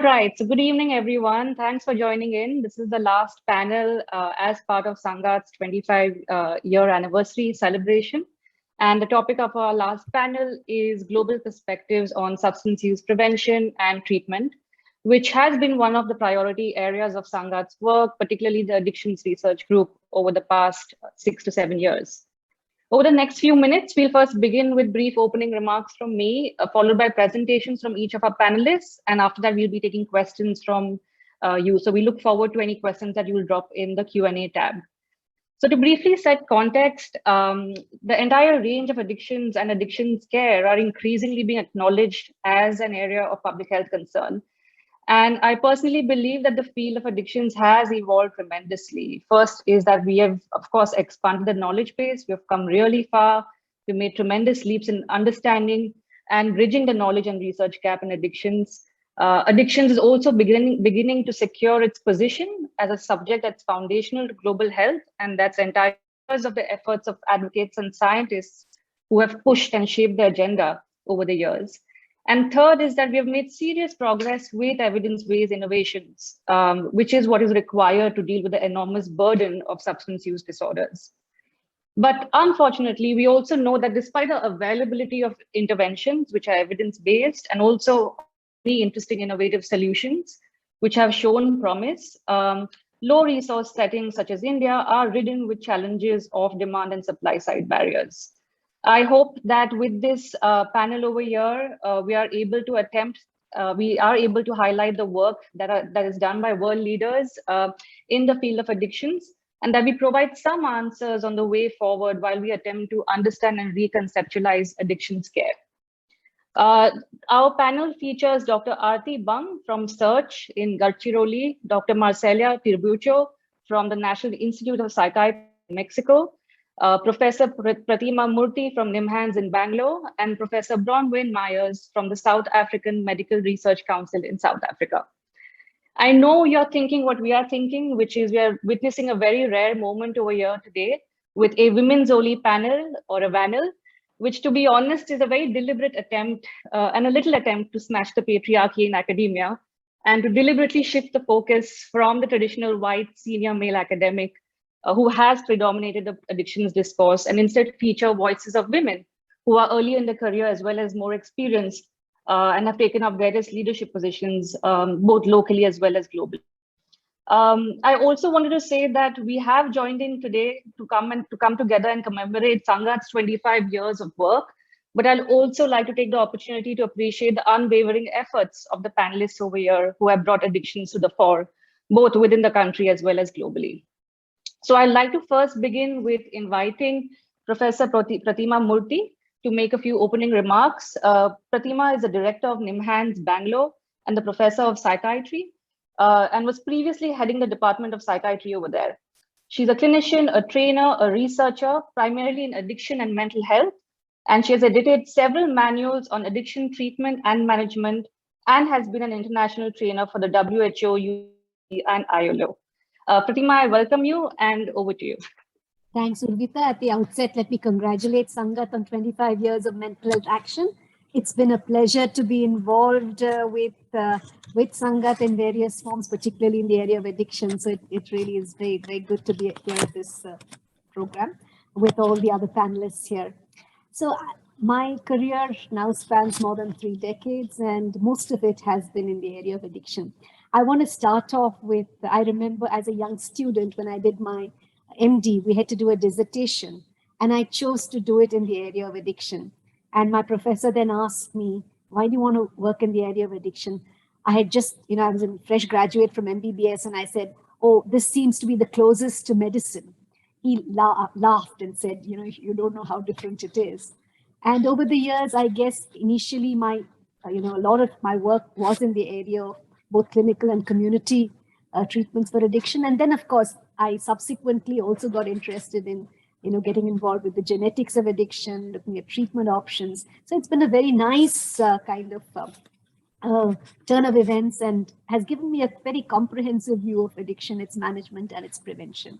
Right. So good evening, everyone. Thanks for joining in. This is the last panel as part of Sangath's 25-year anniversary celebration. And the topic of our last panel is global perspectives on substance use prevention and treatment, which has been one of the priority areas of Sangath's work, particularly the addictions research group over the past 6 to 7 years. Over the next few minutes, we'll first begin with brief opening remarks from me, followed by presentations from each of our panelists. And after that, we'll be taking questions from you. So we look forward to any questions that you will drop in the Q&A tab. So to briefly set context, the entire range of addictions and addictions care are increasingly being acknowledged as an area of public health concern. And I personally believe that the field of addictions has evolved tremendously. First is that we have, of course, expanded the knowledge base. We've come really far. We've made tremendous leaps in understanding and bridging the knowledge and research gap in addictions. Addictions is also beginning to secure its position as a subject that's foundational to global health, and that's entirely because of the efforts of advocates and scientists who have pushed and shaped the agenda over the years. And third is that we have made serious progress with evidence-based innovations, which is what is required to deal with the enormous burden of substance use disorders. But unfortunately, we also know that despite the availability of interventions, which are evidence-based, and also many interesting innovative solutions, which have shown promise, low resource settings such as India are ridden with challenges of demand and supply side barriers. I hope that with this panel over here, we are able to highlight the work that is done by world leaders in the field of addictions, and that we provide some answers on the way forward while we attempt to understand and reconceptualize addictions care. Our panel features Dr. Aarti from Search in Gadchiroli, Dr. Marcela Tiburcio from the National Institute of Psychiatry in Mexico, Professor Pratima Murthy from NIMHANS in Bangalore, and Professor Bronwyn from the South African Medical Research Council in South Africa. I know you're thinking what we are thinking, which is we are witnessing a very rare moment over here today with a women's only panel or a panel, which to be honest is a very deliberate attempt and a little attempt to smash the patriarchy in academia and to deliberately shift the focus from the traditional white senior male academic who has predominated the addictions discourse and instead feature voices of women who are early in their career as well as more experienced and have taken up various leadership positions, both locally as well as globally. I also wanted to say that we have joined in today to come together and commemorate Sangath's 25 years of work. But I'll also like to take the opportunity to appreciate the unwavering efforts of the panelists over here who have brought addictions to the fore, both within the country as well as globally. So I'd like to first begin with inviting Professor Pratima Murthy to make a few opening remarks. Pratima is the director of NIMHANS Bangalore and the professor of psychiatry and was previously heading the Department of Psychiatry over there. She's a clinician, a trainer, a researcher, primarily in addiction and mental health, and she has edited several manuals on addiction treatment and management and has been an international trainer for the WHO and ILO. Pratima, I welcome you and over to you. Thanks, Urvita. At the outset, let me congratulate Sangath on 25 years of mental health action. It's been a pleasure to be involved with Sangath in various forms, particularly in the area of addiction. So it really is very, very good to be here at this program with all the other panelists here. So my career now spans more than 3 decades, and most of it has been in the area of addiction. I want to start off with, I remember as a young student when I did my MD, we had to do a dissertation, and I chose to do it in the area of addiction. And my professor then asked me, why do you want to work in the area of addiction? I had just, I was a fresh graduate from MBBS, and I said, oh, this seems to be the closest to medicine. He laughed and said, you don't know how different it is. And over the years, I guess initially a lot of my work was in the area of both clinical and community treatments for addiction. And then, of course, I subsequently also got interested in, getting involved with the genetics of addiction, looking at treatment options. So it's been a very nice kind of turn of events and has given me a very comprehensive view of addiction, its management and its prevention.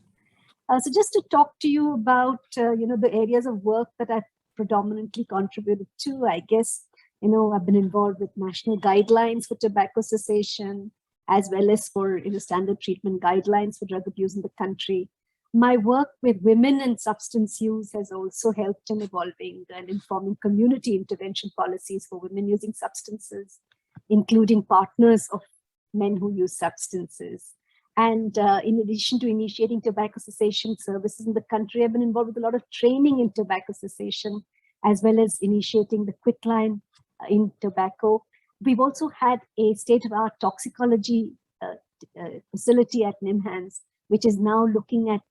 So just to talk to you about, the areas of work that I've predominantly contributed to, I guess I've been involved with national guidelines for tobacco cessation, as well as for standard treatment guidelines for drug abuse in the country. My work with women and substance use has also helped in evolving and informing community intervention policies for women using substances, including partners of men who use substances. And in addition to initiating tobacco cessation services in the country, I've been involved with a lot of training in tobacco cessation, as well as initiating the quitline in tobacco. We've also had a state-of-the-art toxicology facility at NIMHANS, which is now looking at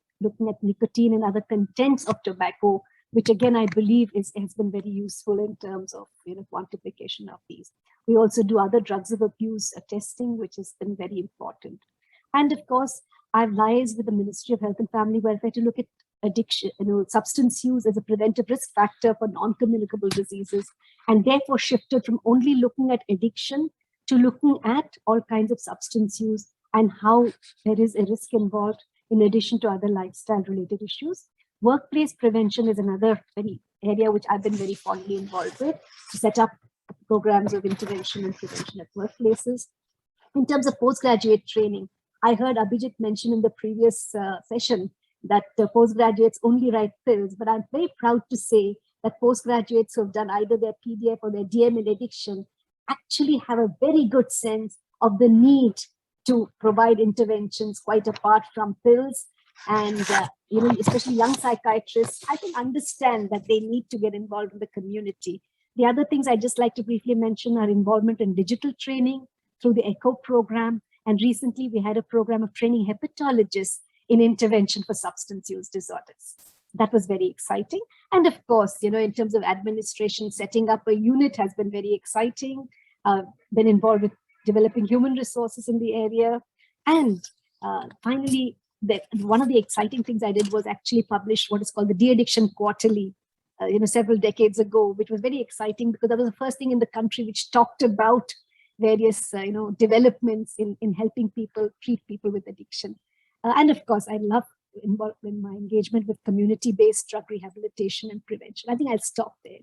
nicotine and other contents of tobacco, which again I believe has been very useful in terms of quantification of these. We also do other drugs of abuse testing, which has been very important. And of course, I've liaised with the Ministry of Health and Family Welfare to look at addiction, substance use as a preventive risk factor for non-communicable diseases, and therefore shifted from only looking at addiction to looking at all kinds of substance use and how there is a risk involved in addition to other lifestyle-related issues. Workplace prevention is another very area which I've been very fondly involved with, to set up programs of intervention and prevention at workplaces. In terms of postgraduate training, I heard Abhijit mention in the previous session that postgraduates only write pills, but I'm very proud to say that postgraduates who have done either their PDF or their DM in addiction actually have a very good sense of the need to provide interventions quite apart from pills. And especially young psychiatrists, I can understand that they need to get involved in the community. The other things I just like to briefly mention are involvement in digital training through the ECHO program. And recently we had a program of training hepatologists in intervention for substance use disorders. That was very exciting. And of course, in terms of administration, setting up a unit has been very exciting. Been involved with developing human resources in the area. And finally, one of the exciting things I did was actually publish what is called the De-Addiction Quarterly, several decades ago, which was very exciting because that was the first thing in the country which talked about various, developments in helping people treat people with addiction. And of course, I love involved in my engagement with community-based drug rehabilitation and prevention. I think I'll stop there.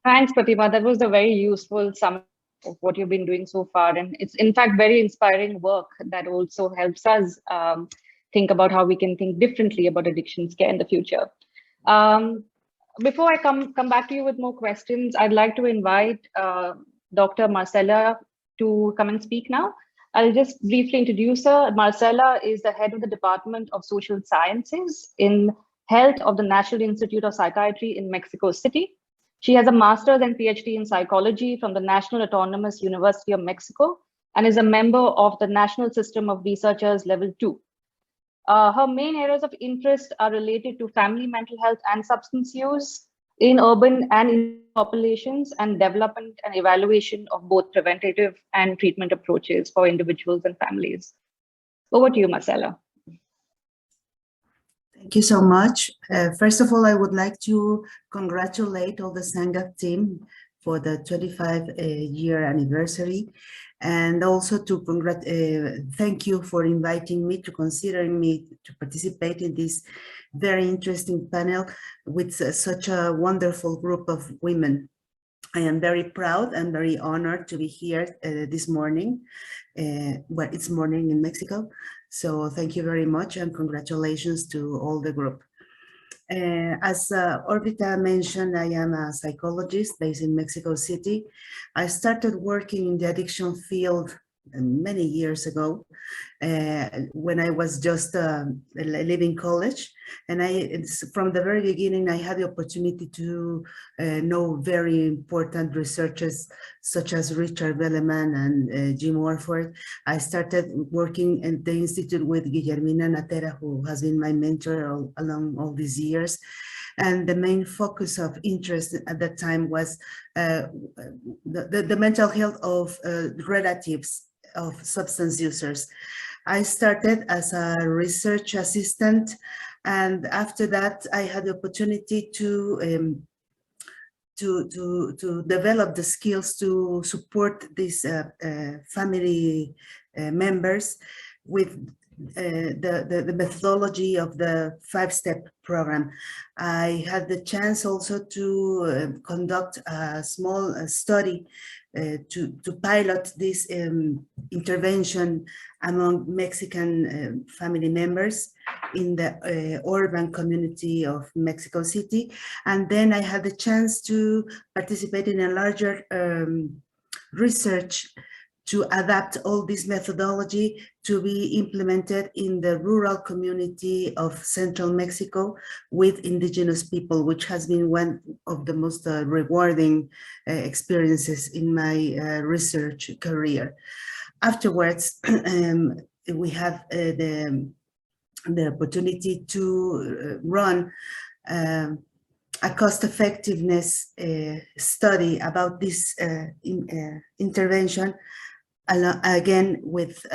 Thanks, Pratima. That was a very useful summary of what you've been doing so far. And it's in fact very inspiring work that also helps us think about how we can think differently about addictions care in the future. Before I come back to you with more questions, I'd like to invite Dr. Marcela to come and speak now. I'll just briefly introduce her. Marcela is the head of the Department of Social Sciences in Health of the National Institute of Psychiatry in Mexico City. She has a master's and PhD in psychology from the National Autonomous University of Mexico and is a member of the National System of Researchers Level 2. Her main areas of interest are related to family mental health and substance use in urban and in populations, and development and evaluation of both preventative and treatment approaches for individuals and families. Over to you, Marcela. Thank you so much. First of all, I would like to congratulate all the Sangath team for the 25-year anniversary, and also to thank you for inviting me, to considering me to participate in this very interesting panel with such a wonderful group of women. I am very proud and very honored to be here this morning. Well, it's morning in Mexico, so thank you very much and congratulations to all the group. As Urvita mentioned, I am a psychologist based in Mexico City. I started working in the addiction field many years ago when I was just leaving college, and from the very beginning I had the opportunity to know very important researchers such as Richard Belleman and Jim Warford. I started working at the institute with Guillermina Natera, who has been my mentor along all these years. And the main focus of interest at that time was the mental health of relatives of substance users. I started as a research assistant, and after that I had the opportunity to develop the skills to support these family members with the methodology of the 5-step program. I had the chance also to conduct a small study to pilot this intervention among Mexican family members in the urban community of Mexico City. And then I had the chance to participate in a larger research to adapt all this methodology to be implemented in the rural community of central Mexico with indigenous people, which has been one of the most rewarding experiences in my research career. Afterwards, we have the opportunity to run a cost-effectiveness study about this intervention, again with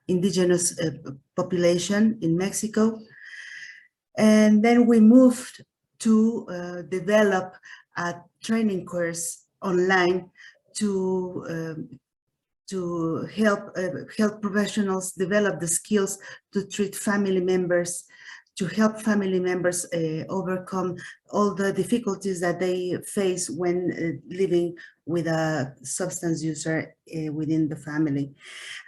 indigenous population in Mexico. And then we moved to develop a training course online to help health professionals develop the skills to treat family members, to help family members overcome all the difficulties that they face when living with a substance user within the family.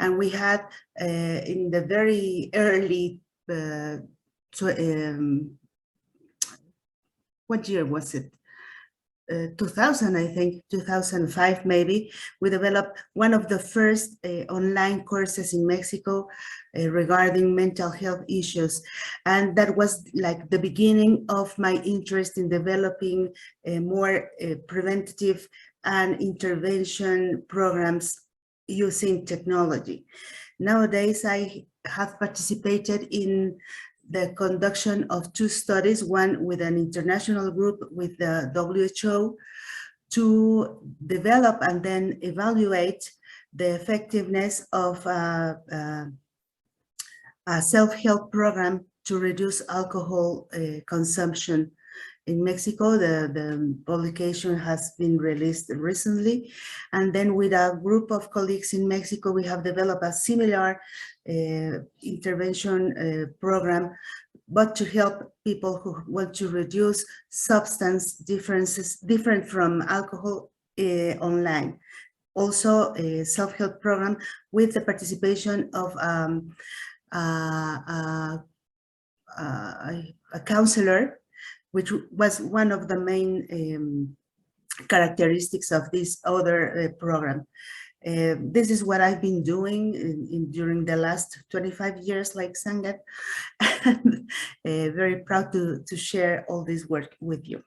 And we had in the very early, what year was it? 2000, I think, 2005 maybe, we developed one of the first online courses in Mexico regarding mental health issues. And that was like the beginning of my interest in developing more preventative and intervention programs using technology. Nowadays, I have participated in the conduction of 2 studies, one with an international group with the WHO, to develop and then evaluate the effectiveness of a self-help program to reduce alcohol consumption in Mexico. The publication has been released recently. And then with a group of colleagues in Mexico, we have developed a similar intervention program, but to help people who want to reduce substance differences different from alcohol online. Also a self-help program with the participation of a counselor, which was one of the main characteristics of this other program. This is what I've been doing during the last 25 years, like Sangath, and very proud to share all this work with you.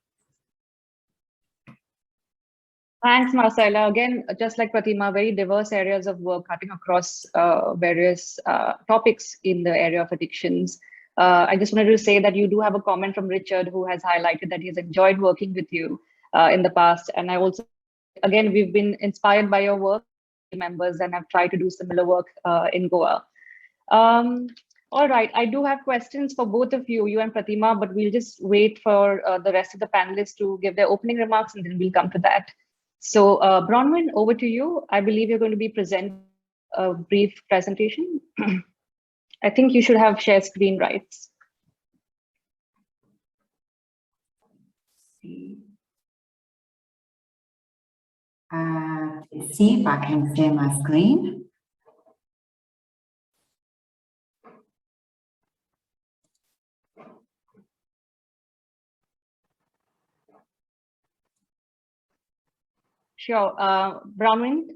Thanks, Marcela. Again, just like Pratima, very diverse areas of work cutting across various topics in the area of addictions. I just wanted to say that you do have a comment from Richard, who has highlighted that he's enjoyed working with you in the past. And I also, again, we've been inspired by your work, members, and have tried to do similar work in Goa. All right, I do have questions for both of you and Pratima, but we'll just wait for the rest of the panelists to give their opening remarks, and then we'll come to that. So Bronwyn, over to you. I believe you're going to be presenting a brief presentation. I think you should have share screen rights. Let's see if I can share my screen. Sure. Bronwyn,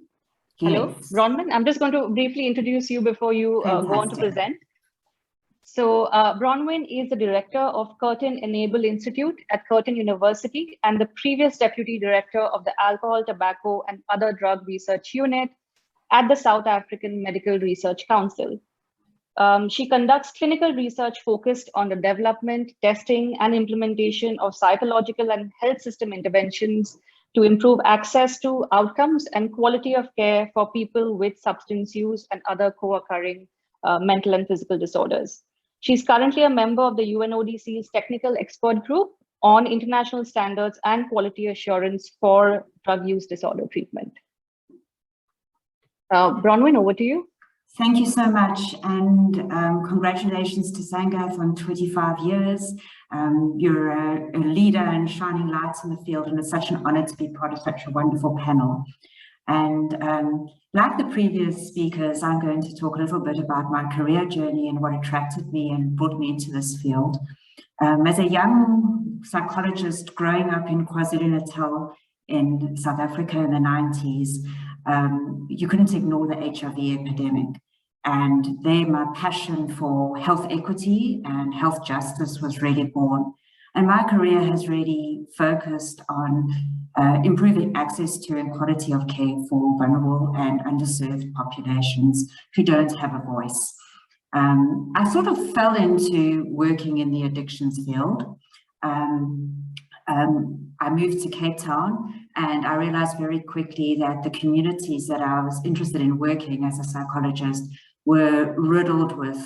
hello. Yes. Bronwyn, I'm just going to briefly introduce you before you go on to present. So Bronwyn is the director of Curtin Enable Institute at Curtin University and the previous deputy director of the Alcohol, Tobacco and Other Drug Research Unit at the South African Medical Research Council. She conducts clinical research focused on the development, testing and implementation of psychological and health system interventions to improve access to outcomes and quality of care for people with substance use and other co-occurring mental and physical disorders. She's currently a member of the UNODC's Technical Expert Group on International Standards and Quality Assurance for Drug Use Disorder Treatment. Bronwyn, over to you. Thank you so much, and congratulations to Sangath on 25 years. You're a leader and shining lights in the field, and it's such an honor to be part of such a wonderful panel. And like the previous speakers, I'm going to talk a little bit about my career journey and what attracted me and brought me into this field. As a young psychologist growing up in KwaZulu-Natal in South Africa in the 90s, you couldn't ignore the HIV epidemic. And there my passion for health equity and health justice was really born. And my career has really focused on improving access to and quality of care for vulnerable and underserved populations who don't have a voice. I sort of fell into working in the addictions field. I moved to Cape Town, and I realized very quickly that the communities that I was interested in working as a psychologist were riddled with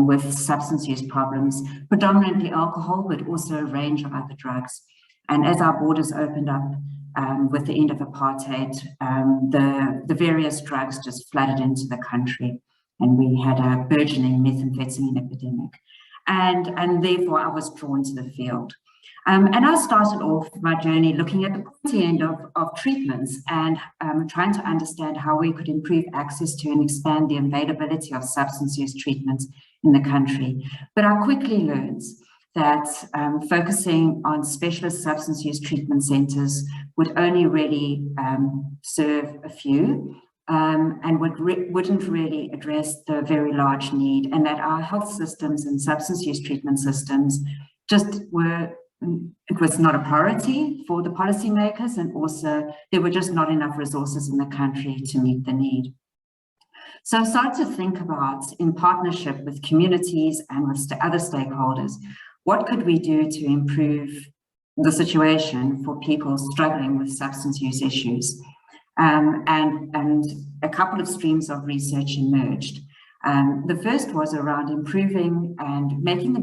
with substance use problems, predominantly alcohol, but also a range of other drugs. And as our borders opened up with the end of apartheid, the various drugs just flooded into the country, and we had a burgeoning methamphetamine epidemic. And therefore I was drawn to the field. And I started off my journey looking at the pointy end of treatments and trying to understand how we could improve access to and expand the availability of substance use treatments in the country. But I quickly learned that focusing on specialist substance use treatment centers would only really serve a few and wouldn't really address the very large need, and that our health systems and substance use treatment systems just it was not a priority for the policymakers, and also there were just not enough resources in the country to meet the need. So I started to think about, in partnership with communities and with other stakeholders, what could we do to improve the situation for people struggling with substance use issues? And a couple of streams of research emerged. The first was around improving and making the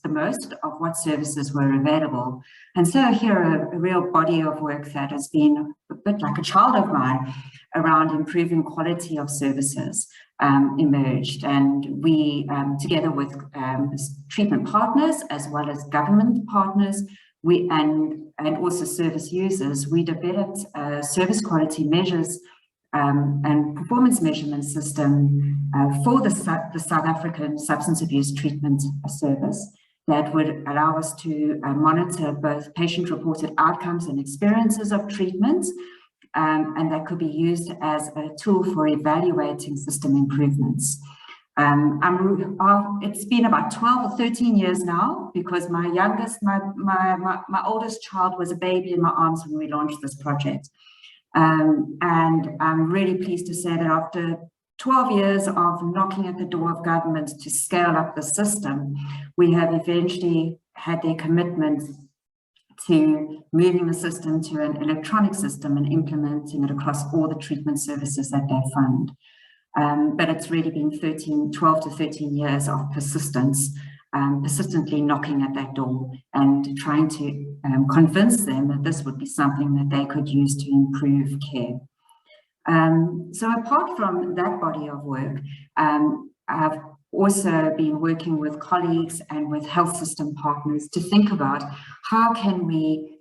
most of what services were available. And so here a real body of work that has been a bit like a child of mine around improving quality of services emerged. And we, together with treatment partners as well as government partners, and also service users, we developed service quality measures and performance measurement system for the South African Substance Abuse Treatment Service that would allow us to monitor both patient-reported outcomes and experiences of treatment, and that could be used as a tool for evaluating system improvements. It's been about 12 or 13 years now, because my oldest child was a baby in my arms when we launched this project. And I'm really pleased to say that after 12 years of knocking at the door of government to scale up the system, we have eventually had their commitment to moving the system to an electronic system and implementing it across all the treatment services that they fund. But it's really been 12 to 13 years of persistence, persistently knocking at that door and trying to convince them that this would be something that they could use to improve care. So apart from that body of work, I've also been working with colleagues and with health system partners to think about how can we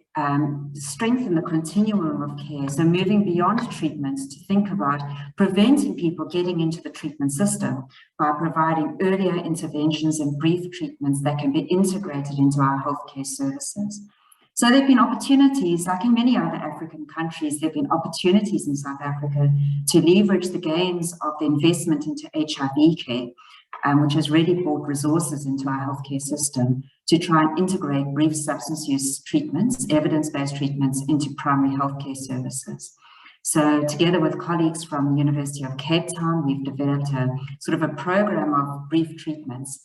strengthen the continuum of care. So moving beyond treatments to think about preventing people getting into the treatment system by providing earlier interventions and brief treatments that can be integrated into our healthcare services. So there have been opportunities, like in many other African countries, there have been opportunities in South Africa to leverage the gains of the investment into HIV care, which has really brought resources into our healthcare system to try and integrate brief substance use treatments, evidence-based treatments, into primary healthcare services. So together with colleagues from the University of Cape Town, we've developed a sort of a program of brief treatments,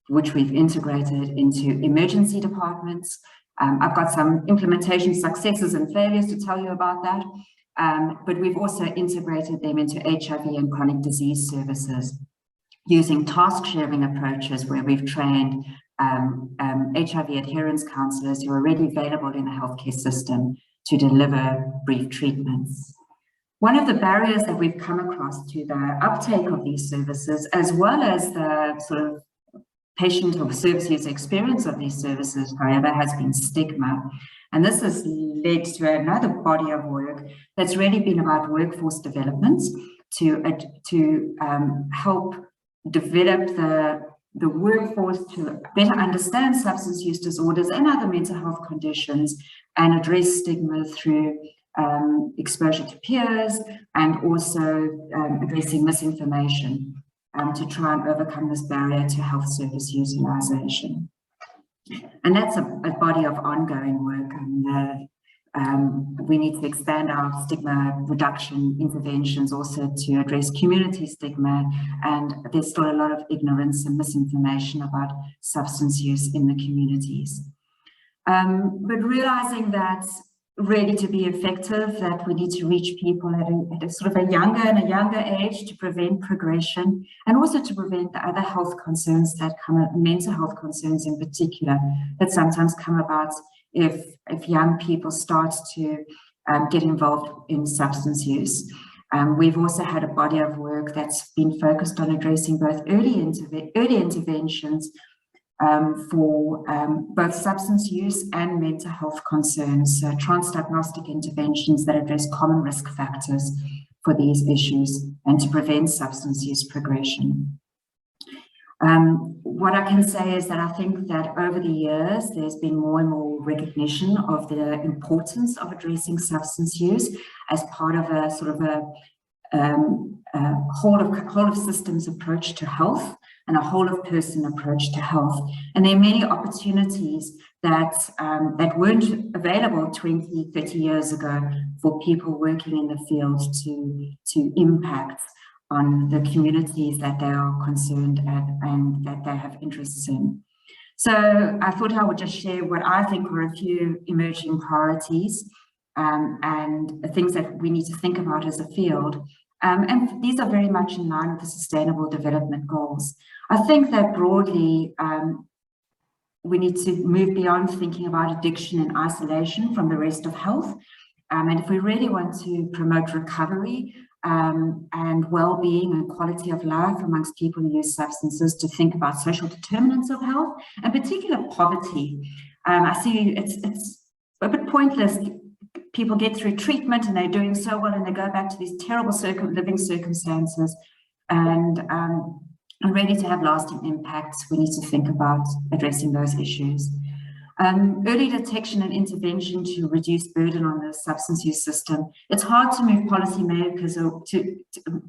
which we've integrated into emergency departments. I've got some implementation successes and failures to tell you about that, but we've also integrated them into HIV and chronic disease services using task sharing approaches where we've trained HIV adherence counselors who are already available in the healthcare system to deliver brief treatments. One of the barriers that we've come across to the uptake of these services, as well as the sort of patient or service user experience of these services, however, has been stigma. And this has led to another body of work that's really been about workforce development to help develop the workforce to better understand substance use disorders and other mental health conditions and address stigma through exposure to peers and also addressing misinformation to try and overcome this barrier to health service utilization. And that's a body of ongoing work. We need to expand our stigma reduction interventions also to address community stigma, and there's still a lot of ignorance and misinformation about substance use in the communities. But realizing that really to be effective, that we need to reach people at a sort of a younger age to prevent progression and also to prevent the other health concerns that come, mental health concerns in particular, that sometimes come about if young people start to get involved in substance use. We've also had a body of work that's been focused on addressing both early interventions for both substance use and mental health concerns, so transdiagnostic interventions that address common risk factors for these issues and to prevent substance use progression. What I can say is that I think that over the years, there's been more and more recognition of the importance of addressing substance use as part of a sort of a whole of systems approach to health and a whole of person approach to health. And there are many opportunities that that weren't available 20, 30 years ago for people working in the field to impact on the communities that they are concerned at and that they have interests in. So I thought I would just share what I think were a few emerging priorities and things that we need to think about as a field. And these are very much in line with the Sustainable Development Goals. I think that broadly, we need to move beyond thinking about addiction and isolation from the rest of health. And if we really want to promote recovery and well-being and quality of life amongst people who use substances, to think about social determinants of health, and particular poverty. I see it's a bit pointless. People get through treatment and they're doing so well and they go back to these terrible living circumstances, and ready to have lasting impacts, we need to think about addressing those issues. Early detection and intervention to reduce burden on the substance use system. It's hard to move policymakers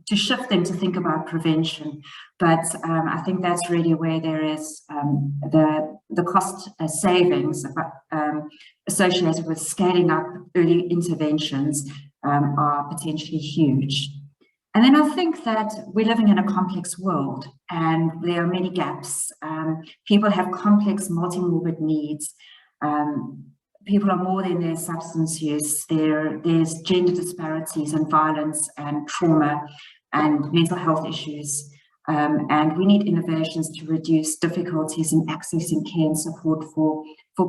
to shift them to think about prevention, but I think that's really where there is the cost savings associated with scaling up early interventions are potentially huge. And then I think that we're living in a complex world and there are many gaps. People have complex multi-morbid needs. People are more than their substance use. There's gender disparities and violence and trauma and mental health issues. And we need innovations to reduce difficulties in accessing care and support for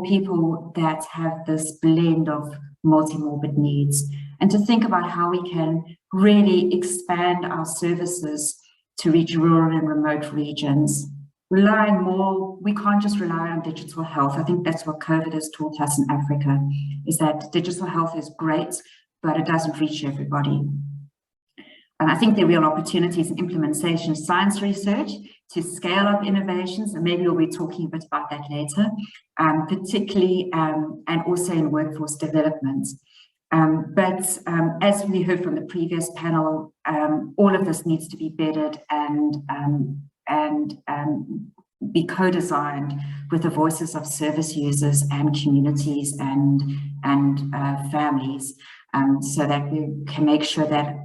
people that have this blend of multi-morbid needs, and to think about how we can really expand our services to reach rural and remote regions. Relying more, we can't just rely on digital health. I think that's what COVID has taught us in Africa, is that digital health is great, but it doesn't reach everybody. And I think there are real opportunities in implementation of science research to scale up innovations, and maybe we'll be talking a bit about that later, particularly and also in workforce development. But as we heard from the previous panel, all of this needs to be bedded and be co-designed with the voices of service users and communities and families, so that we can make sure that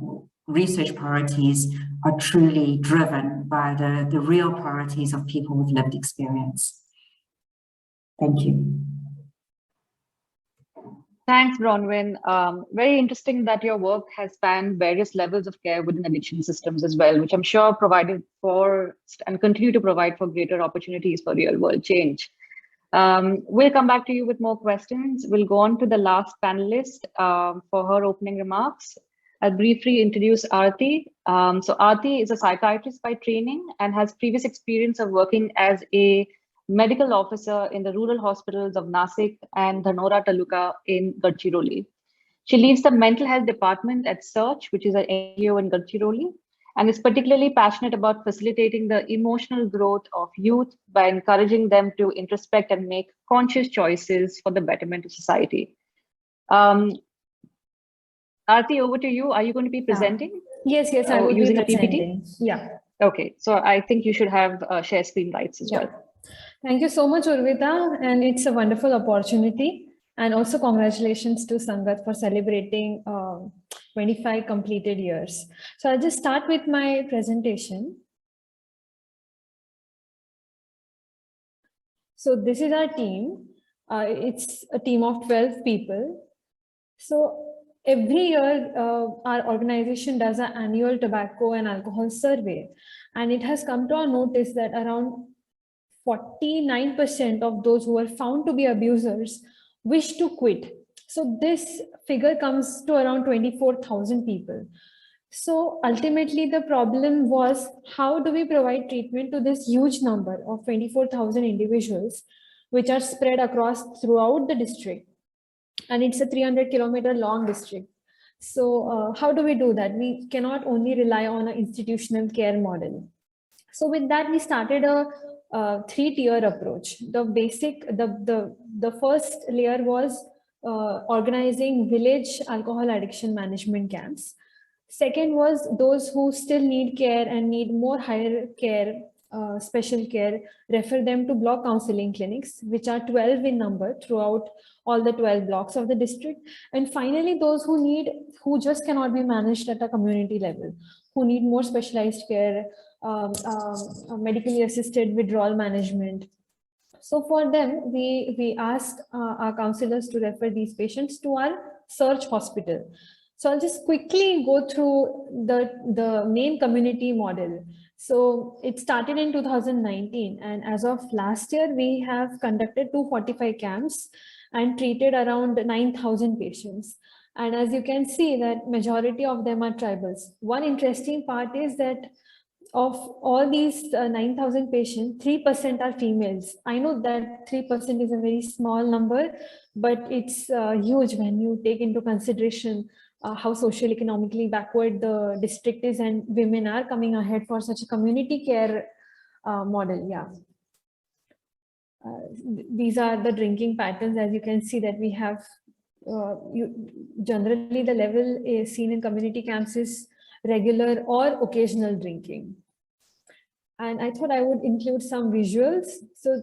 research priorities are truly driven by the real priorities of people with lived experience. Thank you. Thanks, Bronwyn. Very interesting that your work has spanned various levels of care within addiction systems as well, which I'm sure provided for and continue to provide for greater opportunities for real world change. We'll come back to you with more questions. We'll go on to the last panelist for her opening remarks. I'll briefly introduce Aarti. So Aarti is a psychiatrist by training and has previous experience of working as a medical officer in the rural hospitals of Nasik and Dhanora Taluka in Gadchiroli. She leads the mental health department at Search, which is an NGO in Gadchiroli, and is particularly passionate about facilitating the emotional growth of youth by encouraging them to introspect and make conscious choices for the betterment of society. Aarti, over to you. Are you going to be presenting? Yes, I will using be a PPT? presenting. Yeah. Okay, so I think you should have share screen rights as well. Thank you so much, Urvita, and it's a wonderful opportunity. And also congratulations to Sangath for celebrating 25 completed years. So I'll just start with my presentation. So this is our team. It's a team of 12 people. So every year, our organization does an annual tobacco and alcohol survey, and it has come to our notice that around 49% of those who are found to be abusers wish to quit. So this figure comes to around 24,000 people. So ultimately, the problem was, how do we provide treatment to this huge number of 24,000 individuals, which are spread across throughout the district? And it's a 300-kilometer long district. So how do we do that? We cannot only rely on an institutional care model. So with that, we started a three-tier approach. The first layer was organizing village alcohol addiction management camps. Second was those who still need care and need more higher care, special care, refer them to block counseling clinics, which are 12 in number throughout all the 12 blocks of the district. And finally, those who just cannot be managed at a community level, who need more specialized care, medically assisted withdrawal management. So for them, we asked our counselors to refer these patients to our Search hospital. So I'll just quickly go through the main community model. So it started in 2019, and as of last year, we have conducted 245 camps and treated around 9,000 patients. And as you can see, that majority of them are tribals. One interesting part is that of all these 9,000 patients, 3% are females. I know that 3% is a very small number, but it's huge when you take into consideration how socio-economically backward the district is, and women are coming ahead for such a community care model. Yeah. These are the drinking patterns. As you can see that we have, generally the level is seen in community camps is regular or occasional drinking. And I thought I would include some visuals. So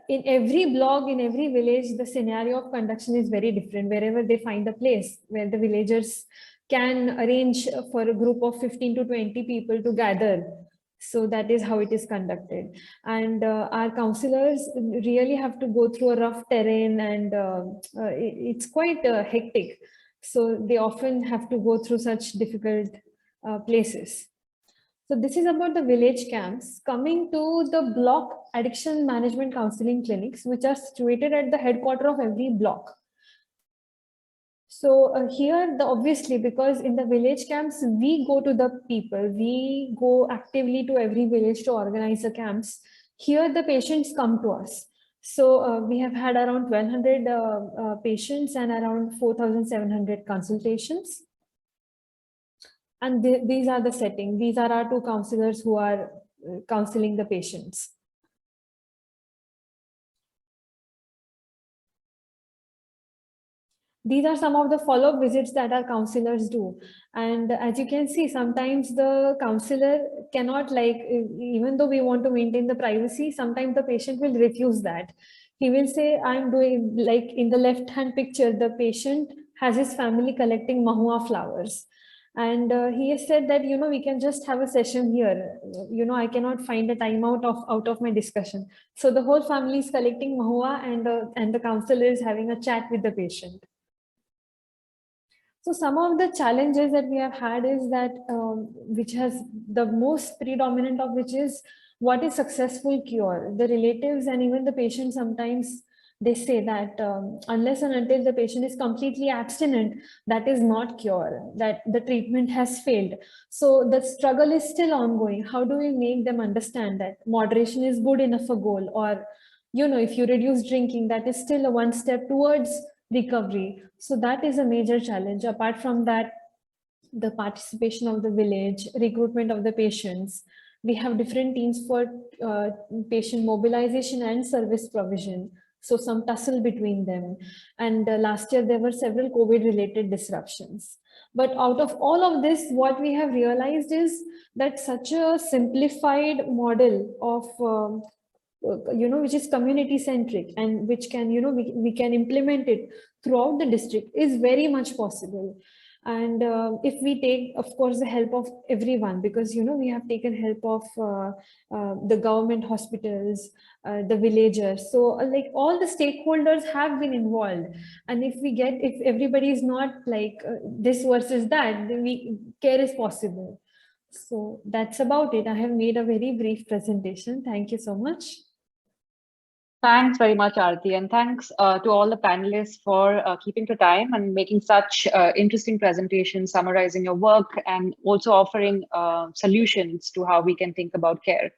in every block, in every village, the scenario of conduction is very different. Wherever they find a place where the villagers can arrange for a group of 15 to 20 people to gather. So that is how it is conducted. And our counselors really have to go through a rough terrain, and it's quite hectic. So they often have to go through such difficult places. So this is about the village camps. Coming to the block addiction management counseling clinics, which are situated at the headquarters of every block. So here, obviously, because in the village camps, we go to the people, we go actively to every village to organize the camps. Here, the patients come to us. So we have had around 1,200 patients and around 4,700 consultations. And these are the settings. These are our two counselors who are counseling the patients. These are some of the follow-up visits that our counselors do. And as you can see, sometimes the counselor cannot, even though we want to maintain the privacy, sometimes the patient will refuse that. He will say, I'm doing, like in the left-hand picture, the patient has his family collecting mahua flowers. And he has said that, we can just have a session here. I cannot find a time out of my discussion. So the whole family is collecting mahua, and the counselor is having a chat with the patient. So some of the challenges that we have had is that, which has the most predominant of which is, what is successful cure? The relatives and even the patient sometimes they say that unless and until the patient is completely abstinent, that is not cure, that the treatment has failed. So the struggle is still ongoing. How do we make them understand that moderation is good enough a goal? Or, you know, if you reduce drinking, that is still a one step towards recovery. So that is a major challenge. Apart from that, the participation of the village, recruitment of the patients. We have different teams for patient mobilization and service provision. So some tussle between them. And last year, there were several COVID-related disruptions. But out of all of this, what we have realized is that such a simplified model of which is community centric and which can, we can implement it throughout the district is very much possible. And if we take, of course, the help of everyone, because, we have taken help of the government hospitals, the villagers. So like all the stakeholders have been involved. And if everybody is not like this versus that, then care is possible. So that's about it. I have made a very brief presentation. Thank you so much. Thanks very much, Aarti, and thanks to all the panelists for keeping to time and making such interesting presentations, summarizing your work, and also offering solutions to how we can think about care.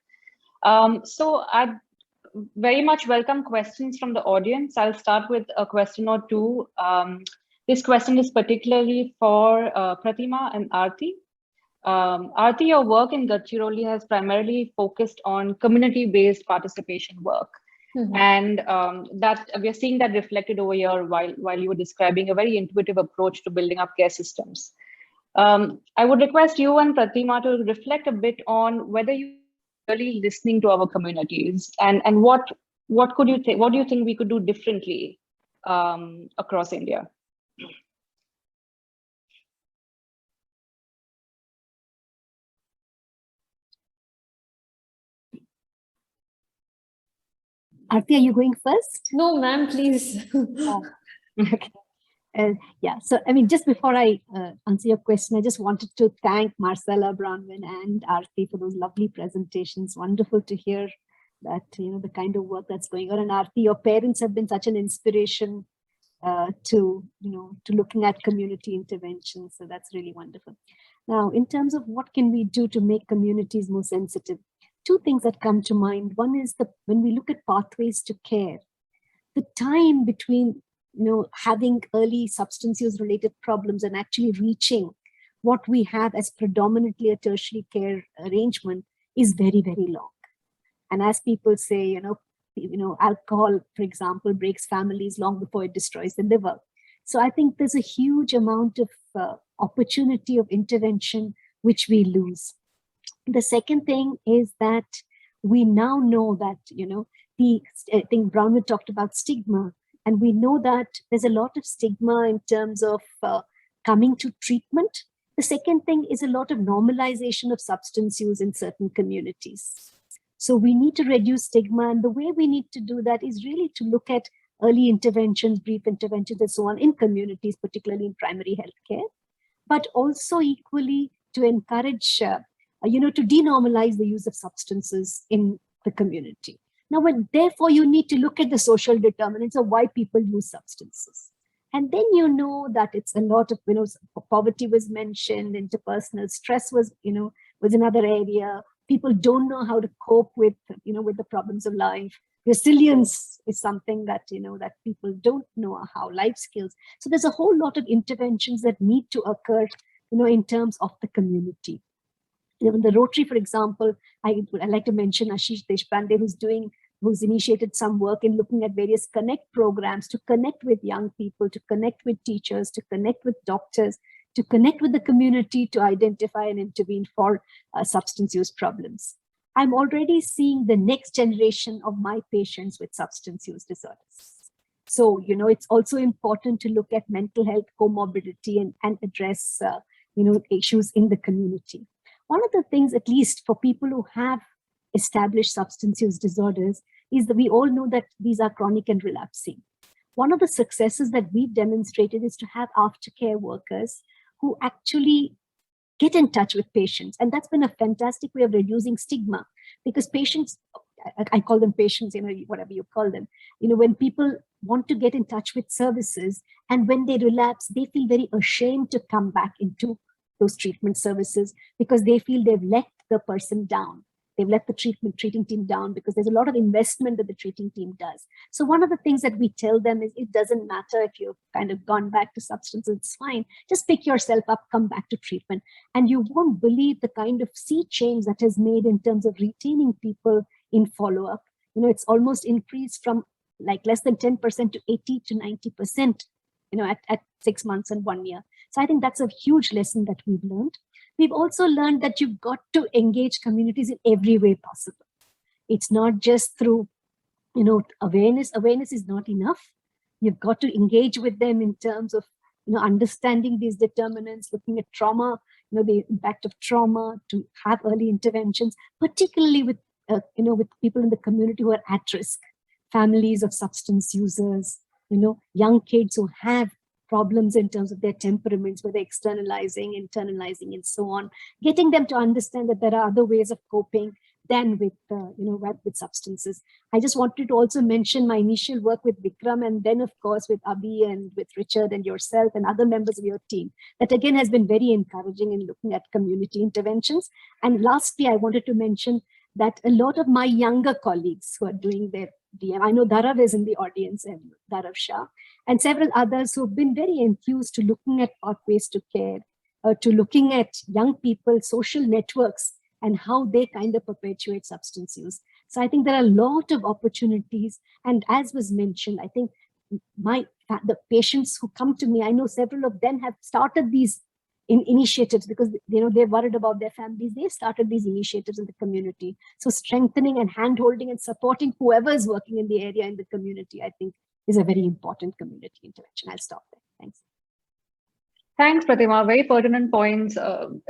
So I'd very much welcome questions from the audience. I'll start with a question or two. This question is particularly for Pratima and Aarti. Aarti, your work in Gadchiroli has primarily focused on community-based participation work. Mm-hmm. And that we are seeing that reflected over here while you were describing a very intuitive approach to building up care systems. I would request you and Pratima to reflect a bit on whether you are really listening to our communities and what do you think we could do differently across India? Aarti, are you going first? No, ma'am, please. Okay. Yeah, so I mean, just before I answer your question, I just wanted to thank Marcela, Bronwyn, and Aarti for those lovely presentations. Wonderful to hear that, the kind of work that's going on. And Aarti, your parents have been such an inspiration to looking at community interventions. So that's really wonderful. Now, in terms of what can we do to make communities more sensitive, two things that come to mind. One is when we look at pathways to care, the time between having early substance use related problems and actually reaching what we have as predominantly a tertiary care arrangement is very, very long. And as people say, alcohol, for example, breaks families long before it destroys the liver. So I think there's a huge amount of opportunity of intervention which we lose. The second thing is that we now know that, I think Bronwyn talked about stigma, and we know that there's a lot of stigma in terms of coming to treatment. The second thing is a lot of normalization of substance use in certain communities. So we need to reduce stigma, and the way we need to do that is really to look at early interventions, brief interventions, and so on in communities, particularly in primary healthcare, but also equally to encourage to denormalize the use of substances in the community. Now, therefore, you need to look at the social determinants of why people use substances. And then that it's a lot of, poverty was mentioned, interpersonal stress was another area. People don't know how to cope with, with the problems of life. Resilience is something that, that people don't know how, life skills. So there's a whole lot of interventions that need to occur, in terms of the community. The Rotary, for example, I'd like to mention Ashish Deshpande, who's initiated some work in looking at various connect programs to connect with young people, to connect with teachers, to connect with doctors, to connect with the community, to identify and intervene for substance use problems. I'm already seeing the next generation of my patients with substance use disorders. So, it's also important to look at mental health comorbidity and address, issues in the community. One of the things, at least for people who have established substance use disorders, is that we all know that these are chronic and relapsing. One of the successes that we've demonstrated is to have aftercare workers who actually get in touch with patients. And that's been a fantastic way of reducing stigma, because patients I call them patients, whatever you call them, when people want to get in touch with services, and when they relapse, they feel very ashamed to come back into those treatment services because they feel they've let the person down. They've let the treating team down because there's a lot of investment that the treating team does. So one of the things that we tell them is it doesn't matter if you've kind of gone back to substances, it's fine. Just pick yourself up, come back to treatment. And you won't believe the kind of sea change that has made in terms of retaining people in follow-up. It's almost increased from like less than 10% to 80 to 90%, at 6 months and 1 year. So I think that's a huge lesson that we've learned. We've also learned that you've got to engage communities in every way possible. It's not just through, awareness. Awareness is not enough. You've got to engage with them in terms of, understanding these determinants, looking at trauma, the impact of trauma, to have early interventions, particularly with, with people in the community who are at risk, families of substance users, young kids who have problems in terms of their temperaments, where they're externalizing, internalizing, and so on, getting them to understand that there are other ways of coping than with, with substances. I just wanted to also mention my initial work with Vikram, and then of course with Abhi and with Richard and yourself and other members of your team. That again has been very encouraging in looking at community interventions. And lastly, I wanted to mention that a lot of my younger colleagues who are doing their DM, I know Dharav is in the audience, and Dharav Shah, and several others who have been very enthused to looking at pathways to care, to looking at young people, social networks, and how they kind of perpetuate substance use. So I think there are a lot of opportunities. And as was mentioned, I think the patients who come to me, I know several of them have started these initiatives because they're worried about their families. They've started these initiatives in the community. So strengthening and hand-holding and supporting whoever is working in the area in the community, I think, is a very important community intervention. I'll stop there. Thanks. Thanks, Pratima. Very pertinent points,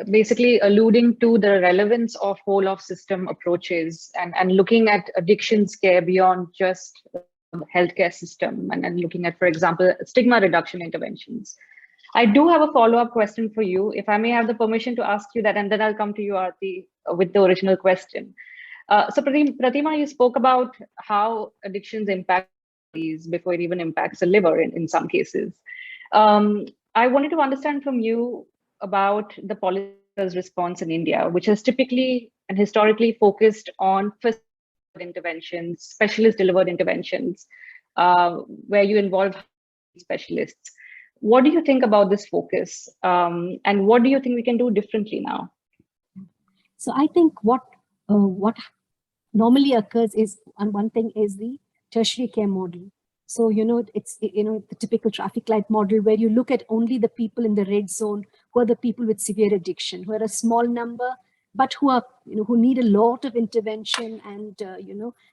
basically alluding to the relevance of whole of system approaches and looking at addictions care beyond just the healthcare system and looking at, for example, stigma reduction interventions. I do have a follow-up question for you, if I may have the permission to ask you that, and then I'll come to you, Aarti, with the original question. So Pratima, you spoke about how addictions impact these before it even impacts the liver in some cases. I wanted to understand from you about the policy's response in India, which has typically and historically focused on first interventions, specialist delivered interventions, where you involve specialists. What do you think about this focus? And what do you think we can do differently now? So I think what normally occurs is, and one thing is the tertiary care model. So, it's, the typical traffic light model where you look at only the people in the red zone, who are the people with severe addiction, who are a small number, but who are, who need a lot of intervention and,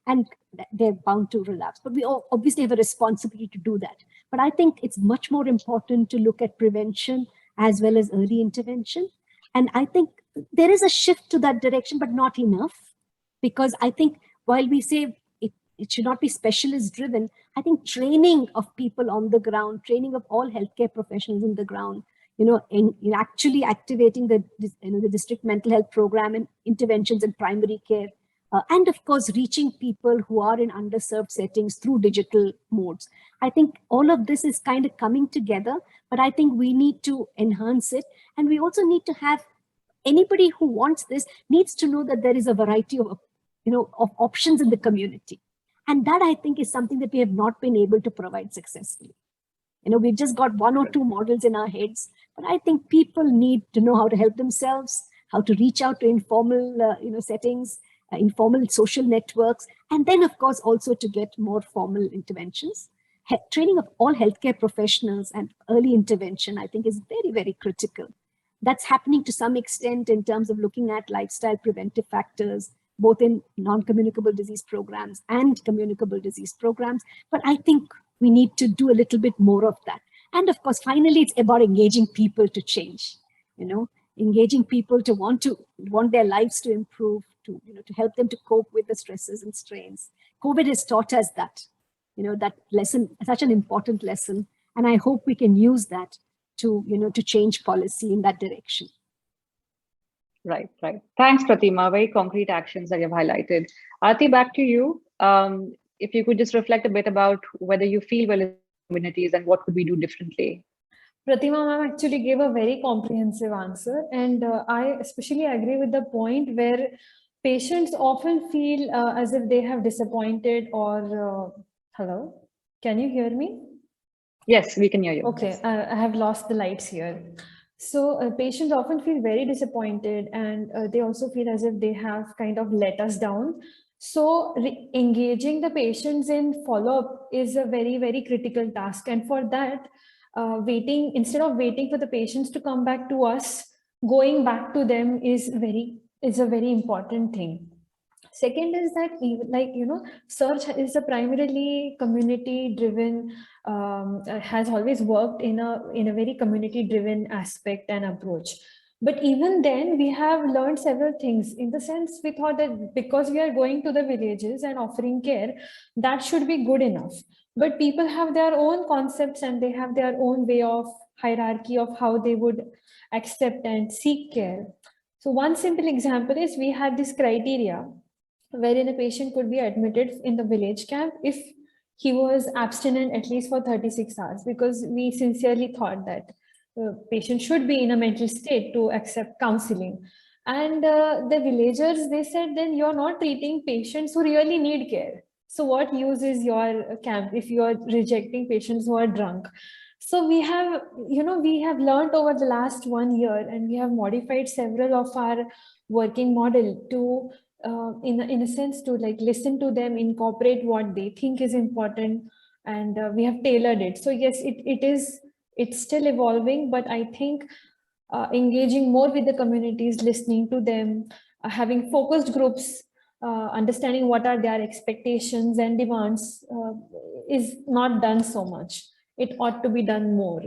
and they're bound to relapse. But we all obviously have a responsibility to do that. But I think it's much more important to look at prevention as well as early intervention. And I think there is a shift to that direction, but not enough, because I think while we say it should not be specialist driven, I think training of people on the ground, training of all healthcare professionals in the ground, in actually activating the district mental health program and interventions in primary care, and of course, reaching people who are in underserved settings through digital modes. I think all of this is kind of coming together, but I think we need to enhance it. And we also need to have anybody who wants this needs to know that there is a variety of, of options in the community. And that, I think, is something that we have not been able to provide successfully. We've just got one or two models in our heads, but I think people need to know how to help themselves, how to reach out to informal, settings, informal social networks, and then, of course, also to get more formal interventions. Training of all healthcare professionals and early intervention, I think, is very, very critical. That's happening to some extent in terms of looking at lifestyle preventive factors, both in non-communicable disease programs and communicable disease programs. But I think we need to do a little bit more of that. And of course, finally, it's about engaging people to change, engaging people to want their lives to improve, to help them to cope with the stresses and strains. COVID has taught us that, that lesson, such an important lesson. And I hope we can use that to, to change policy in that direction. Right. Thanks, Pratima. Very concrete actions that you've highlighted. Aarti, back to you. If you could just reflect a bit about whether you feel well in communities and what could we do differently. Pratima ma'am actually gave a very comprehensive answer, and I especially agree with the point where patients often feel as if they have disappointed or hello, can you hear me? Yes, we can hear you. Okay, I have lost the lights here. So patients often feel very disappointed, and they also feel as if they have kind of let us down. So engaging the patients in follow-up is a very, very critical task. And for that, instead of waiting for the patients to come back to us, going back to them is a very important thing. Second is that, like, search is a primarily community driven, has always worked in a very community driven aspect and approach. But even then, we have learned several things. In the sense, we thought that because we are going to the villages and offering care, that should be good enough. But people have their own concepts and they have their own way of hierarchy of how they would accept and seek care. So one simple example is we had this criteria wherein a patient could be admitted in the village camp if he was abstinent at least for 36 hours, because we sincerely thought that the patient should be in a mental state to accept counseling. And the villagers, they said, then you're not treating patients who really need care. So what use is your camp if you are rejecting patients who are drunk? So we have learned over the last 1 year, and we have modified several of our working model to in a sense to like listen to them, incorporate what they think is important, and we have tailored it. So yes, it's still evolving, but I think engaging more with the communities, listening to them, having focused groups, understanding what are their expectations and demands is not done so much. It ought to be done more.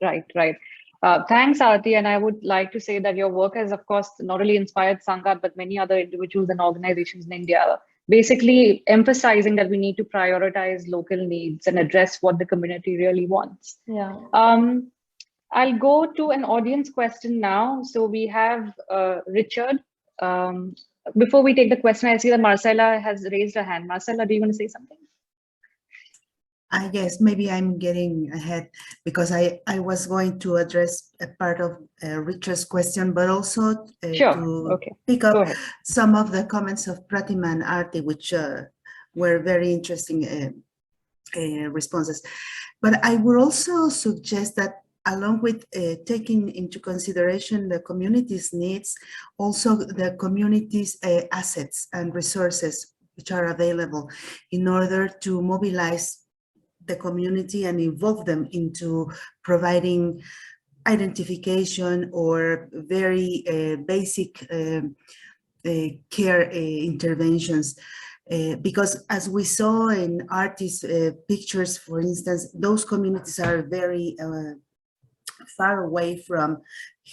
Right. Thanks, Aarti. And I would like to say that your work has, of course, not only inspired Sangath, but many other individuals and organizations in India, basically emphasizing that we need to prioritize local needs and address what the community really wants. Yeah. I'll go to an audience question now. So we have Richard. Before we take the question, I see that Marcela has raised her hand. Marcela, do you want to say something? Yes, maybe I'm getting ahead because I was going to address a part of Richard's question, but also to pick up some of the comments of Pratima and Aarti, which were very interesting responses. But I would also suggest that along with taking into consideration the community's needs, also the community's assets and resources which are available in order to mobilize the community and involve them into providing identification or very basic care interventions. Because as we saw in Aarti's pictures, for instance, those communities are very far away from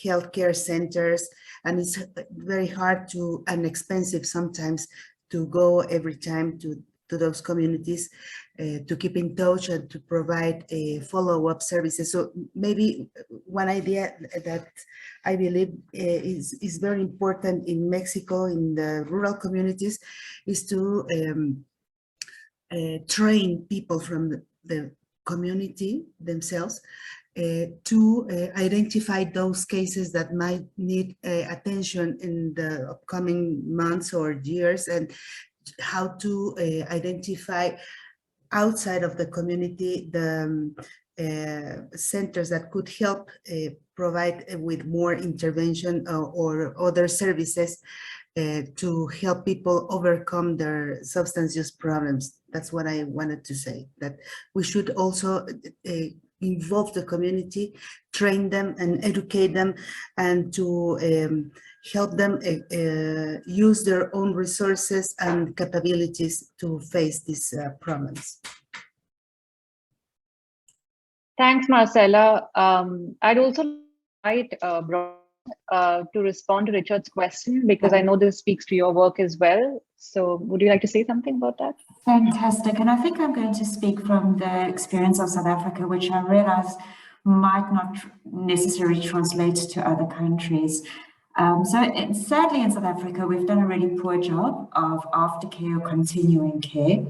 healthcare centers, and it's very hard and expensive sometimes to go every time to those communities to keep in touch and to provide follow-up services. So maybe one idea that I believe is very important in Mexico, in the rural communities, is to train people from the community themselves to identify those cases that might need attention in the upcoming months or years, and how to identify outside of the community the centers that could help provide with more intervention or other services to help people overcome their substance use problems. That's what I wanted to say, that we should also involve the community, train them and educate them, and to help them use their own resources and capabilities to face these problems. Thanks, Marcela. I'd also like Bronwyn to respond to Richard's question, because I know this speaks to your work as well. So would you like to say something about that? Fantastic. And I think I'm going to speak from the experience of South Africa, which I realize might not necessarily translate to other countries. Sadly in South Africa, we've done a really poor job of aftercare or continuing care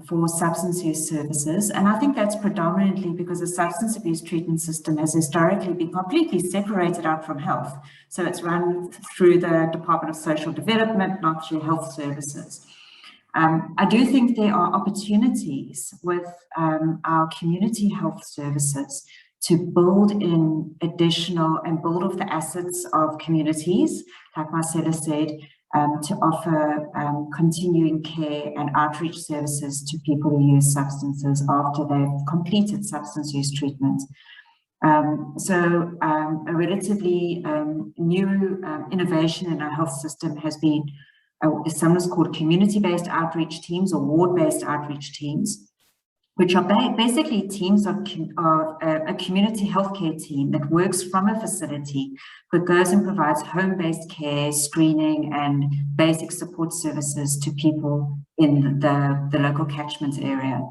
for substance use services. And I think that's predominantly because the substance abuse treatment system has historically been completely separated out from health. So it's run through the Department of Social Development, not through health services. I do think there are opportunities with our community health services to build in additional and build off the assets of communities, like Marcela said, to offer continuing care and outreach services to people who use substances after they've completed substance use treatment. A relatively new innovation in our health system has been sometimes called community-based outreach teams or ward-based outreach teams, which are basically teams of a community healthcare team that works from a facility but goes and provides home-based care, screening, and basic support services to people in the local catchment area.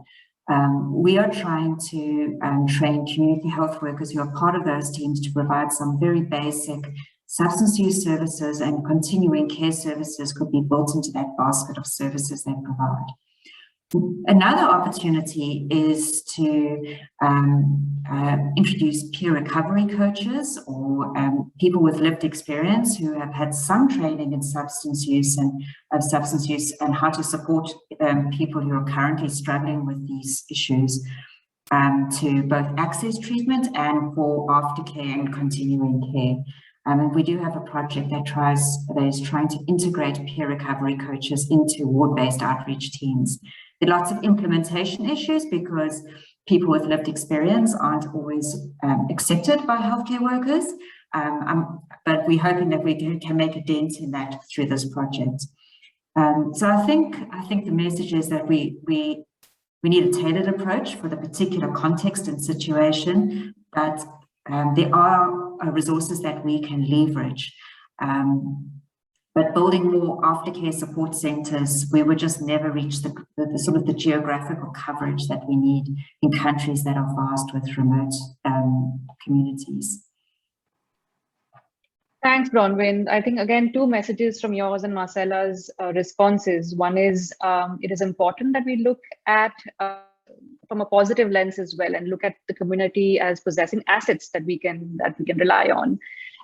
We are trying to train community health workers who are part of those teams to provide some very basic substance use services, and continuing care services could be built into that basket of services they provide. Another opportunity is to introduce peer recovery coaches or people with lived experience who have had some training in substance use and how to support people who are currently struggling with these issues to both access treatment and for aftercare and continuing care. And we do have a project that is trying to integrate peer recovery coaches into ward-based outreach teams. There are lots of implementation issues because people with lived experience aren't always accepted by healthcare workers, but we're hoping that we can make a dent in that through this project. So I think the message is that we need a tailored approach for the particular context and situation, but there are resources that we can leverage. But building more aftercare support centres, we would just never reach the sort of the geographical coverage that we need in countries that are vast with remote communities. Thanks, Bronwyn. I think, again, two messages from yours and Marcela's responses. One is it is important that we look at from a positive lens as well and look at the community as possessing assets that we can rely on.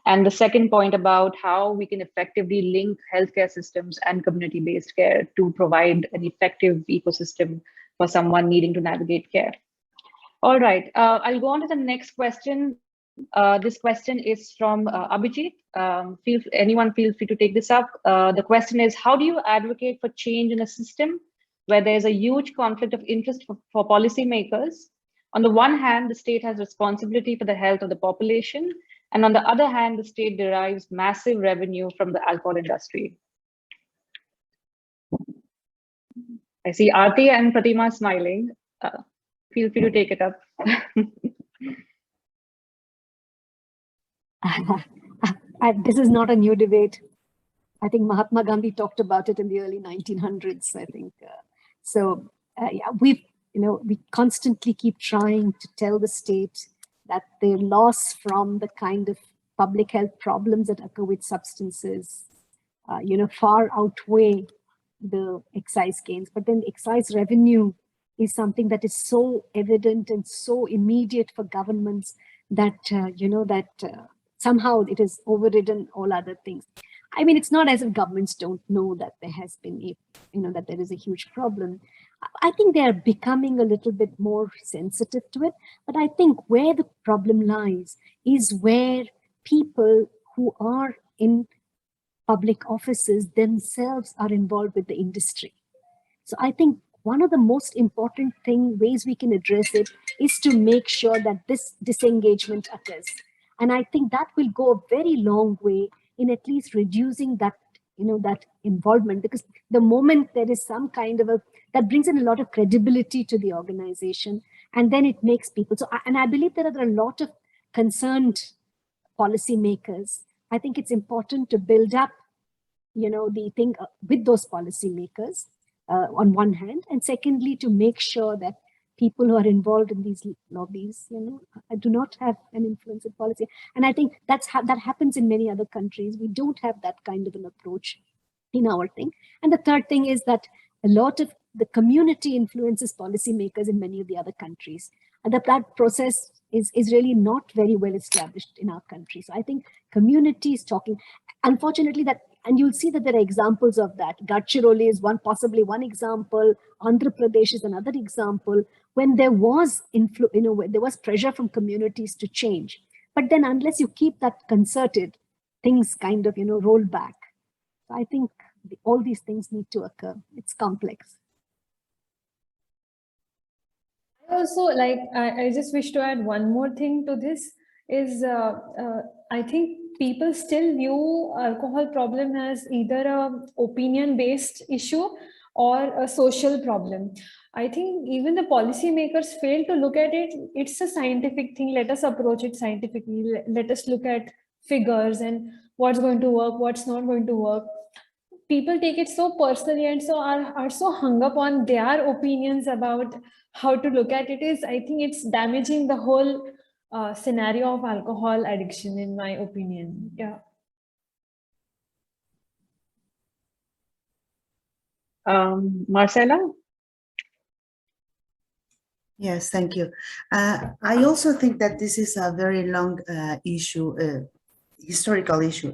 And the second point about how we can effectively link healthcare systems and community-based care to provide an effective ecosystem for someone needing to navigate care. All right, I'll go on to the next question. This question is from Abhijit. Anyone feel free to take this up. The question is, how do you advocate for change in a system where there's a huge conflict of interest for policymakers? On the one hand, the state has responsibility for the health of the population, and on the other hand, the state derives massive revenue from the alcohol industry. I see Aarti and Pratima smiling. Feel free to take it up. This is not a new debate. I think Mahatma Gandhi talked about it in the early 1900s, I think. Yeah, we constantly keep trying to tell the state that their loss from the kind of public health problems that occur with substances, far outweigh the excise gains. But then excise revenue is something that is so evident and so immediate for governments that, somehow it has overridden all other things. I mean, it's not as if governments don't know that there has been that there is a huge problem. I think they are becoming a little bit more sensitive to it. But I think where the problem lies is where people who are in public offices themselves are involved with the industry. So I think one of the most important ways we can address it is to make sure that this disengagement occurs. And I think that will go a very long way in at least reducing that, that involvement, because the moment there is some kind of that brings in a lot of credibility to the organization, and then it makes people. So, and I believe there are a lot of concerned policymakers. I think it's important to build up, the thing with those policymakers on one hand, and secondly, to make sure that people who are involved in these lobbies, do not have an influence in policy. And I think that happens in many other countries. We don't have that kind of an approach in our thing. And the third thing is that a lot of the community influences policymakers in many of the other countries. And that process is really not very well established in our country. So I think community is talking. Unfortunately, and you'll see that there are examples of that. Gadchiroli is possibly one example. Andhra Pradesh is another example. When there was when there was pressure from communities to change, but then unless you keep that concerted, things kind of roll back. So I think all these things need to occur. It's complex. Also, I just wish to add one more thing to this is I think people still view alcohol problem as either a opinion-based issue or a social problem. I think even the policymakers fail to look at it. It's a scientific thing. Let us approach it scientifically. Let us look at figures and what's going to work, what's not going to work. People take it so personally and so are so hung up on their opinions about how to look at it. I think it's damaging the whole scenario of alcohol addiction, in my opinion. Yeah. Marcela? Yes, thank you. I also think that this is a very long issue, historical issue,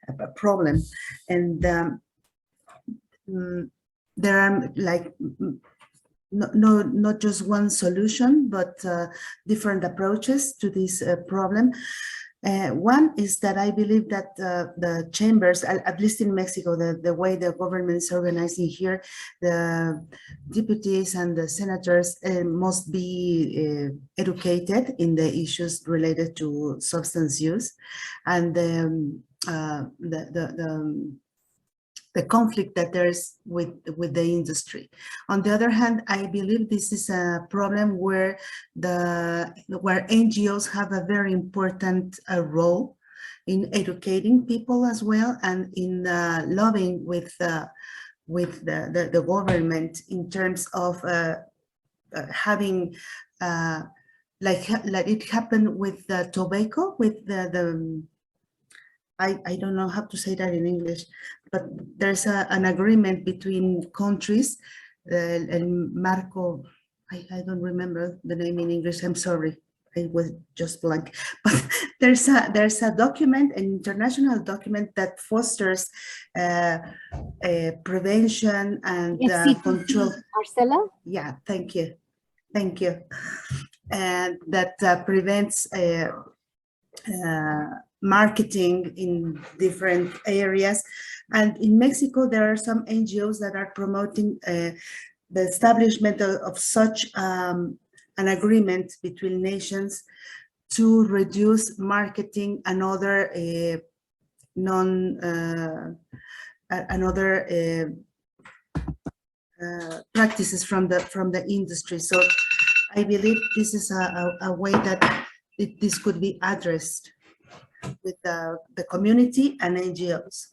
a problem. And there are not just one solution, but different approaches to this problem. One is that I believe that the chambers, at least in Mexico, the way the government is organizing here, the deputies and the senators must be educated in the issues related to substance use and the conflict that there is with the industry. On the other hand, I believe this is a problem where NGOs have a very important role in educating people as well, and in lobbying with the government in terms of having like it happened with the tobacco, with the I don't know how to say that in English, but there's an agreement between countries, and Marco, I don't remember the name in English, I'm sorry, I was just blank, but there's a document, an international document that fosters prevention and control. Marcela? Yeah, thank you. And that prevents marketing in different areas. And in Mexico, there are some NGOs that are promoting the establishment of such an agreement between nations to reduce marketing and other practices from the industry. So I believe this is a way that this could be addressed with the community and NGOs.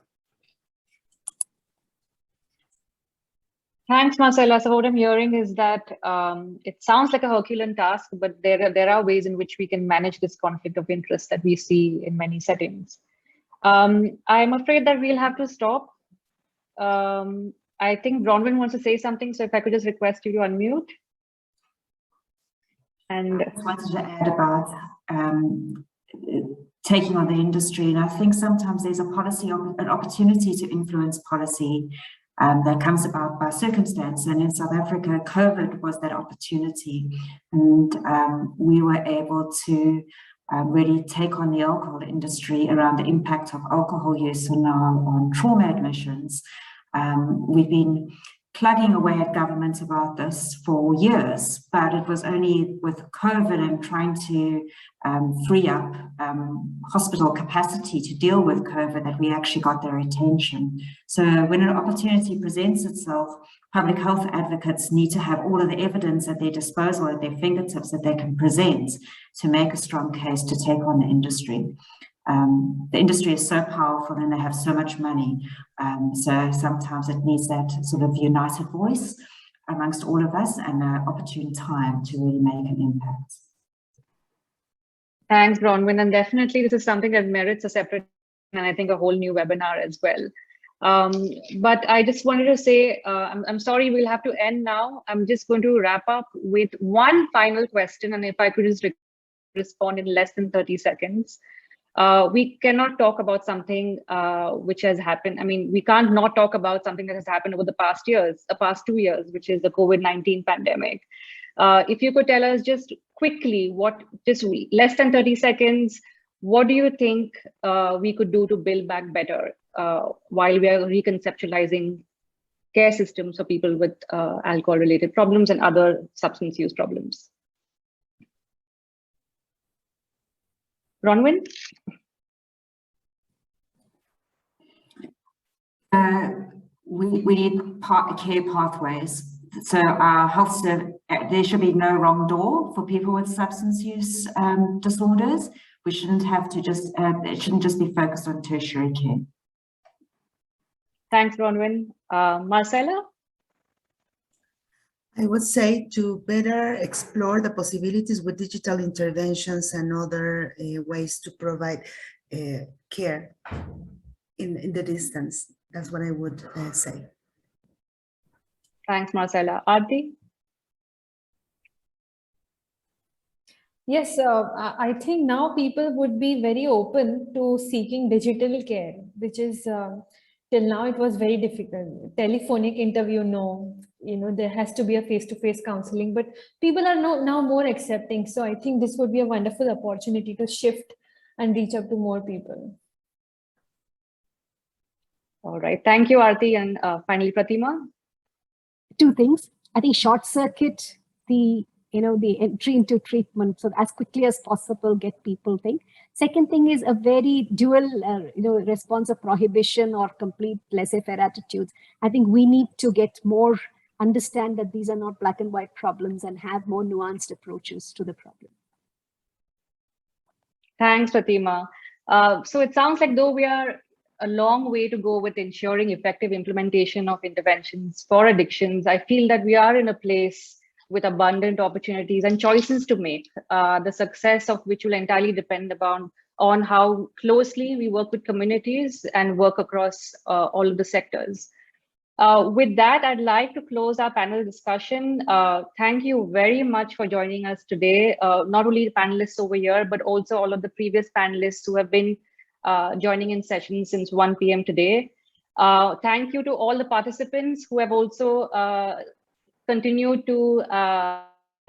Thanks, Marcela. So what I'm hearing is that it sounds like a Herculean task, but there are ways in which we can manage this conflict of interest that we see in many settings. I'm afraid that we'll have to stop. I think Bronwyn wants to say something, so if I could just request you to unmute. And I just wanted to add about taking on the industry, and I think sometimes there's an opportunity to influence policy that comes about by circumstance, and in South Africa, COVID was that opportunity, and we were able to really take on the alcohol industry around the impact of alcohol use on trauma admissions. We've been plugging away at governments about this for years, but it was only with COVID and trying to free up hospital capacity to deal with COVID that we actually got their attention. So when an opportunity presents itself, public health advocates need to have all of the evidence at their disposal, at their fingertips, that they can present to make a strong case to take on the industry. The industry is so powerful and they have so much money. So sometimes it needs that sort of united voice. amongst all of us and an opportune time to really make an impact. Thanks, Bronwyn. And definitely this is something that merits a separate and I think a whole new webinar as well. But I just wanted to say, I'm sorry, we'll have to end now. I'm just going to wrap up with one final question. And if I could just respond in less than 30 seconds. We cannot talk about something which has happened. I mean, we can't not talk about something that has happened over the past 2 years, which is the COVID-19 pandemic. If you could tell us just quickly, just less than 30 seconds, what do you think we could do to build back better while we are reconceptualizing care systems for people with alcohol-related problems and other substance use problems? Bronwyn? We need care pathways. So our health service, there should be no wrong door for people with substance use disorders. We shouldn't have to it shouldn't just be focused on tertiary care. Thanks, Bronwyn. Marcela? I would say to better explore the possibilities with digital interventions and other ways to provide care in the distance. That's what I would say. Thanks, Marcela. Aarti? Yes, I think now people would be very open to seeking digital care, which is till now it was very difficult. Telephonic interview, no. There has to be a face-to-face counseling, but people are now more accepting. So I think this would be a wonderful opportunity to shift and reach out to more people. All right. Thank you, Aarti. And finally, Pratima? Two things. I think short circuit the entry into treatment, so as quickly as possible get people think. Second thing is a very dual response of prohibition or complete laissez-faire attitudes. I think we need to get more understand that these are not black and white problems and have more nuanced approaches to the problem. Thanks, Pratima. So it sounds like though we are a long way to go with ensuring effective implementation of interventions for addictions, I feel that we are in a place with abundant opportunities and choices to make, the success of which will entirely depend on how closely we work with communities and work across all of the sectors. With that, I'd like to close our panel discussion. Thank you very much for joining us today, not only the panelists over here, but also all of the previous panelists who have been joining in sessions since 1 p.m. today. Thank you to all the participants who have also continued to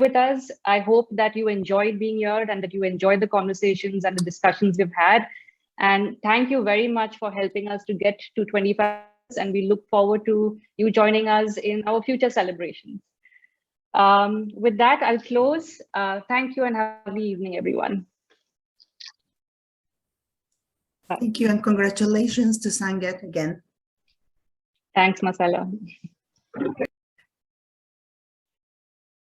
with us. I hope that you enjoyed being here and that you enjoyed the conversations and the discussions we've had. And thank you very much for helping us to get to 25. And we look forward to you joining us in our future celebrations. With that, I'll close. Thank you and have a lovely evening, everyone. Bye. Thank you and congratulations to Sangath again. Thanks, Marcela.